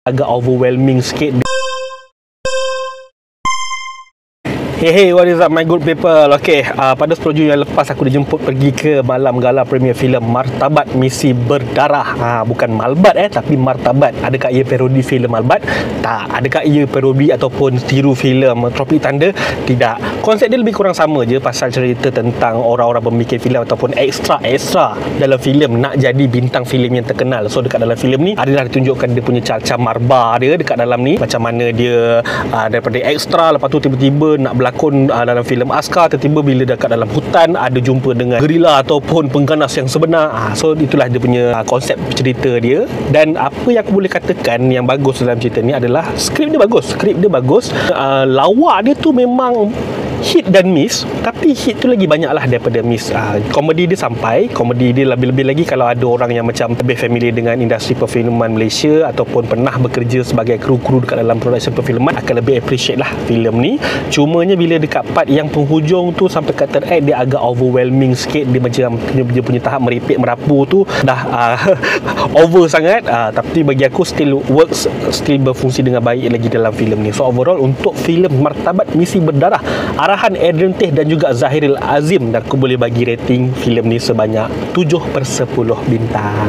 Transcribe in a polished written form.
agak overwhelming sikit. Hey, what is up my good people? Okay, pada 10 Jun yang lepas aku dijemput pergi ke malam gala premier filem Martabat Misi Berdarah. Bukan Malbat tapi Martabat. Adakah ia parodi filem Malbat? Tak. Adakah ia parodi ataupun tiru filem Tropic Thunder? Tidak. Konsep dia lebih kurang sama je, pasal cerita tentang orang-orang pembikin filem ataupun extra dalam filem nak jadi bintang filem yang terkenal. So dekat dalam filem ni adalah ditunjukkan dia punya cara marba dia dekat dalam ni, macam mana dia daripada extra, lepas tu tiba-tiba nak berlakon dalam filem askar, tiba-tiba bila dekat dalam hutan ada jumpa dengan gerila ataupun pengganas yang sebenar. So itulah dia punya konsep cerita dia. Dan apa yang aku boleh katakan yang bagus dalam cerita ni adalah skrip dia bagus. Lawak dia tu memang hit dan miss, tapi hit tu lagi banyak lah daripada miss. Komedi dia sampai, komedi dia lebih-lebih lagi kalau ada orang yang macam lebih familiar dengan industri perfilman Malaysia ataupun pernah bekerja sebagai kru-kru dekat dalam production perfilman akan lebih appreciate lah filem ni. Cumanya bila dekat part yang penghujung tu sampai kat third act, dia agak overwhelming sikit. Dia macam dia punya tahap meripik merapu tu dah over sangat, tapi bagi aku still works, still berfungsi dengan baik lagi dalam filem ni. So overall untuk filem Martabat Misi Berdarah, arahan Adrian Teh dan juga Zahiril Azim, dan aku boleh bagi rating filem ni sebanyak 7/10 bintang.